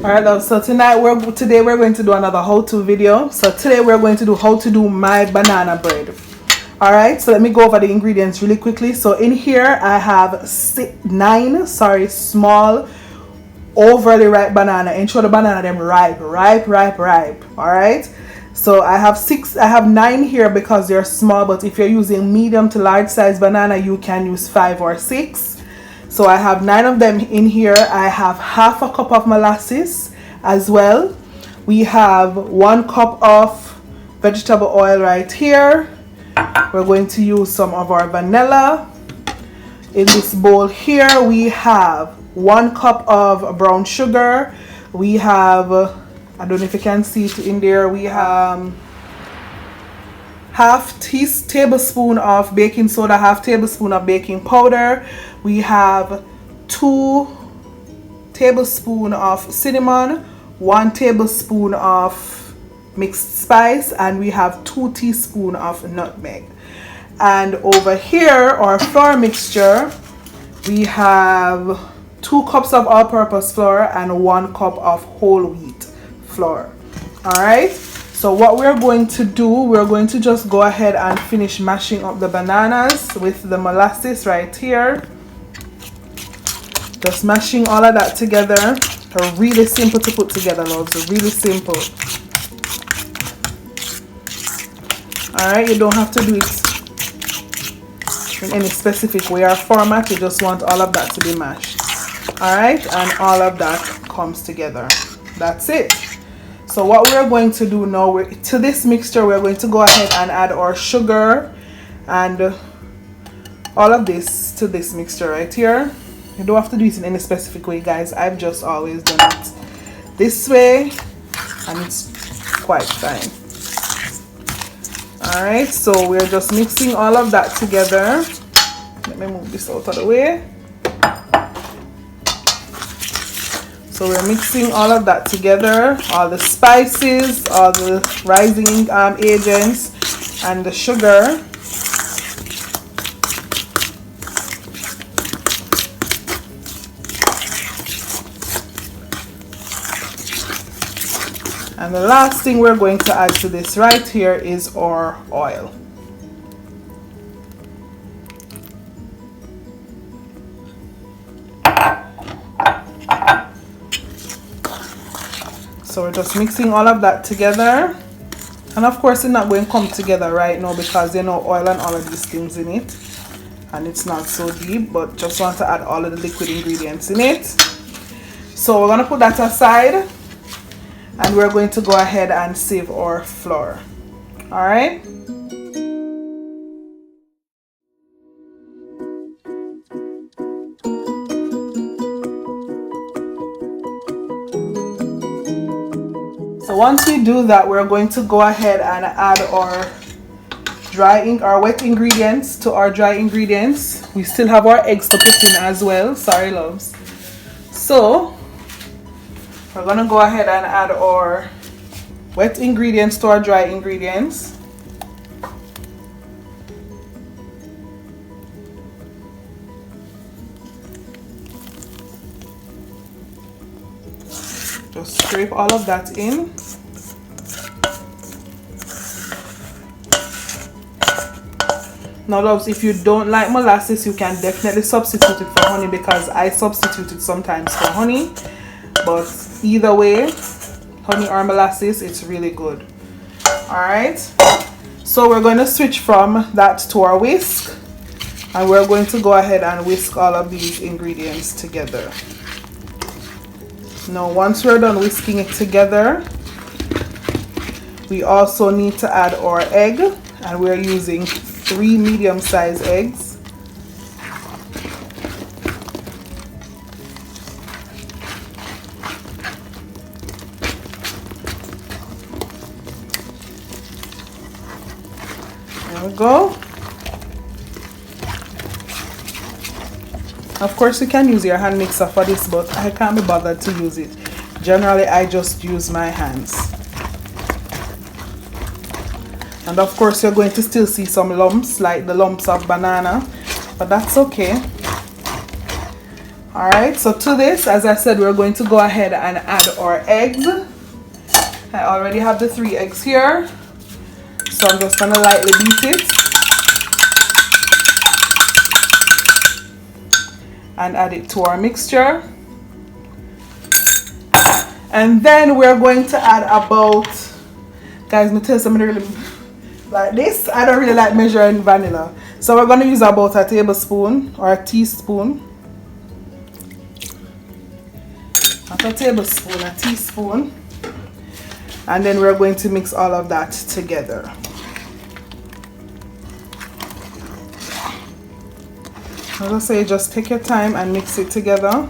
Alright love, so today we're going to do another how-to video. So today we're going to do how to do my banana bread. Alright, so let me go over the ingredients really quickly. So in here I have nine small overly ripe banana. Ensure the banana them ripe. Alright, so I have 9 here because they're small, but if you're using medium to large size banana you can use 5 or 6. So I have 9 of them in here. I have half a cup of molasses as well. We have 1 cup of vegetable oil right here. We're going to use some of our vanilla. In this bowl here we have 1 cup of brown sugar. We have, I don't know if you can see it in there, we have half tablespoon of baking soda, half tablespoon of baking powder. We have 2 tablespoons of cinnamon, 1 tablespoon of mixed spice, and we have 2 teaspoons of nutmeg. And over here, our flour mixture, we have 2 cups of all-purpose flour and 1 cup of whole wheat flour. Alright, so what we're going to do, we're going to just go ahead and finish mashing up the bananas with the molasses right here. Just mashing all of that together. They're really simple to put together, loves. They're really simple. Alright, you don't have to do it in any specific way or format. You just want all of that to be mashed. Alright, and all of that comes together. That's it. So what we're going to do now, to this mixture we're going to go ahead and add our sugar and all of this to this mixture right here. You don't have to do it in any specific way, guys. I've just always done it this way and it's quite fine. Alright, so we're just mixing all of that together. Let me move this out of the way. So we're mixing all of that together, all the spices, all the rising agents, and the sugar. And the last thing we're going to add to this right here is our oil. So we're just mixing all of that together. And of course it's not going to come together right now because you know oil and all of these things in it. And it's not so deep, but just want to add all of the liquid ingredients in it. So we're going to put that aside. And we're going to go ahead and save our flour. Alright. So once we do that, we're going to go ahead and add our wet ingredients to our dry ingredients. We still have our eggs to put in as well. Sorry, loves. So we're going to go ahead and add our wet ingredients to our dry ingredients. Just scrape all of that in. Now loves, if you don't like molasses, you can definitely substitute it for honey because I substitute it sometimes for honey. But either way, honey or molasses, it's really good. Alright, so we're going to switch from that to our whisk, and we're going to go ahead and whisk all of these ingredients together. Now once we're done whisking it together, we also need to add our egg, and we're using 3 medium-sized eggs. There we go. Of course you can use your hand mixer for this, but I can't be bothered to use it. Generally I just use my hands. And of course you're going to still see some lumps, like the lumps of banana, but that's okay. Alright, so to this, as I said, we're going to go ahead and add our eggs. I already have the 3 eggs here, so I'm just going to lightly beat it and add it to our mixture. And then we're going to add about, guys, me tell you something really like this. I don't really like measuring vanilla, so we're going to use about a tablespoon or a teaspoon. Not a tablespoon, a teaspoon. And then we're going to mix all of that together. As I say, just take your time and mix it together.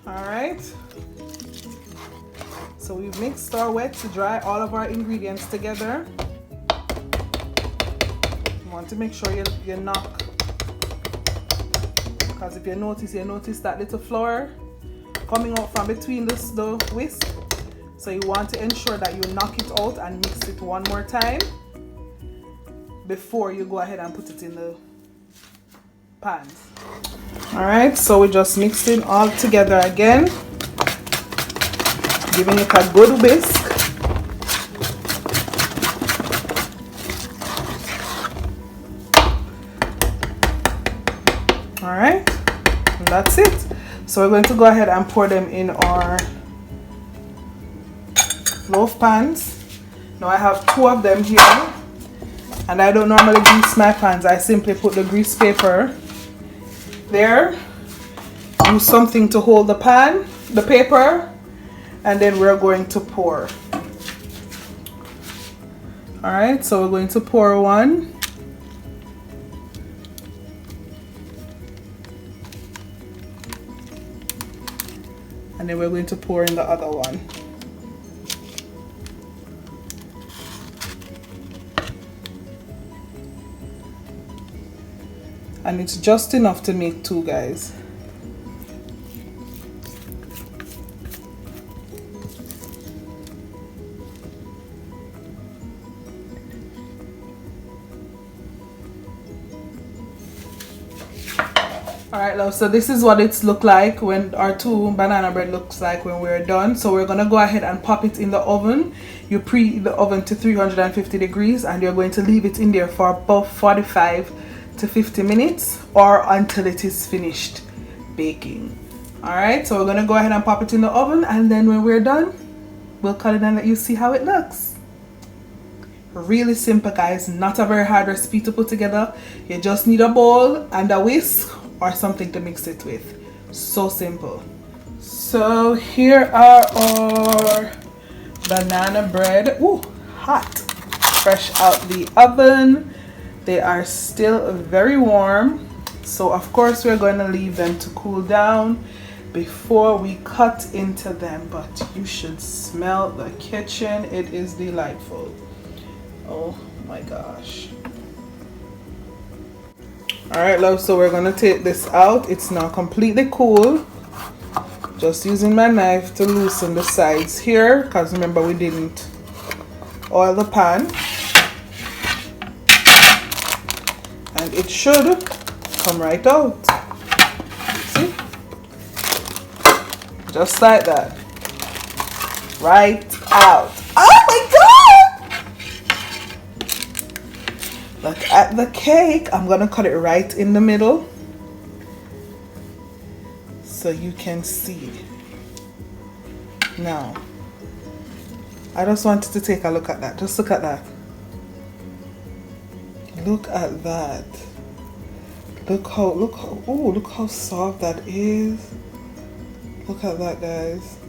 Alright, so we've mixed our wet to dry all of our ingredients together. You want to make sure you knock, because if you notice that little flour coming out from between the whisk. So you want to ensure that you knock it out and mix it one more time before you go ahead and put it in the pan. Alright, so we just mixed it all together again, giving it a good whisk. Alright, and that's it. So we're going to go ahead and pour them in our loaf pans. Now I have 2 of them here, and I don't normally grease my pans. I simply put the grease paper there, use something to hold the pan, the paper, and then we're going to pour. Alright, so we're going to pour one. And then we're going to pour in the other one. And it's just enough to make 2, guys. Alright, love, so this is what it's look like when our 2 banana bread looks like when we're done. So we're gonna go ahead and pop it in the oven. You preheat the oven to 350 degrees, and you're going to leave it in there for about 45 to 50 minutes or until it is finished baking. Alright, so we're gonna go ahead and pop it in the oven, and then when we're done, we'll cut it and let you see how it looks. Really simple, guys, not a very hard recipe to put together. You just need a bowl and a whisk or something to mix it with. So simple. So here are our banana bread. Ooh, hot, fresh out the oven. They are still very warm, so of course we're going to leave them to cool down before we cut into them. But you should smell the kitchen. It is delightful. Oh my gosh. Alright, love, so we're going to take this out. It's now completely cool. Just using my knife to loosen the sides here, because remember we didn't oil the pan. And it should come right out. See? Just like that. Right out. Oh my god! Look at the cake. I'm gonna cut it right in the middle so you can see. Now, I just wanted to take a look at that. Just look at that. Look at that. Look how soft that is. Look at that, guys.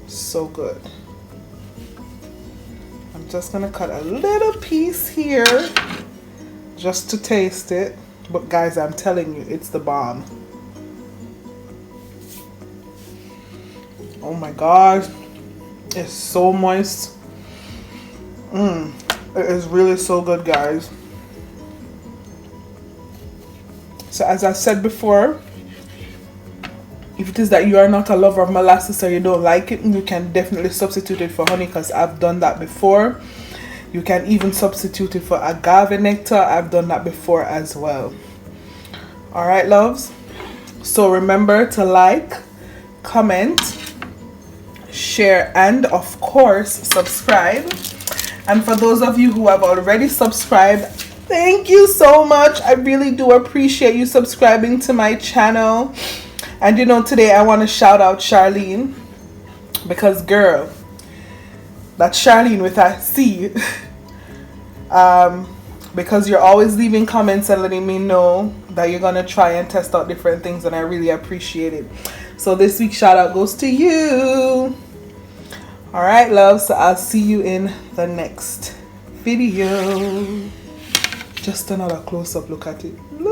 So good. I'm just gonna cut a little piece here just to taste it. But guys, I'm telling you, it's the bomb. Oh my gosh. It's so moist. It is really so good, guys. So as I said before, if it is that you are not a lover of molasses or you don't like it, you can definitely substitute it for honey, because I've done that before. You can even substitute it for agave nectar. I've done that before as well. Alright, loves. So remember to like, comment, share, and of course subscribe. And for those of you who have already subscribed, thank you so much. I really do appreciate you subscribing to my channel. And you know, today I want to shout out Charlene, because girl, that's Charlene with a C. Because you're always leaving comments and letting me know that you're gonna try and test out different things, and I really appreciate it. So this week's shout out goes to you. Alright, love, so I'll see you in the next video. Just another close-up look at it. Look.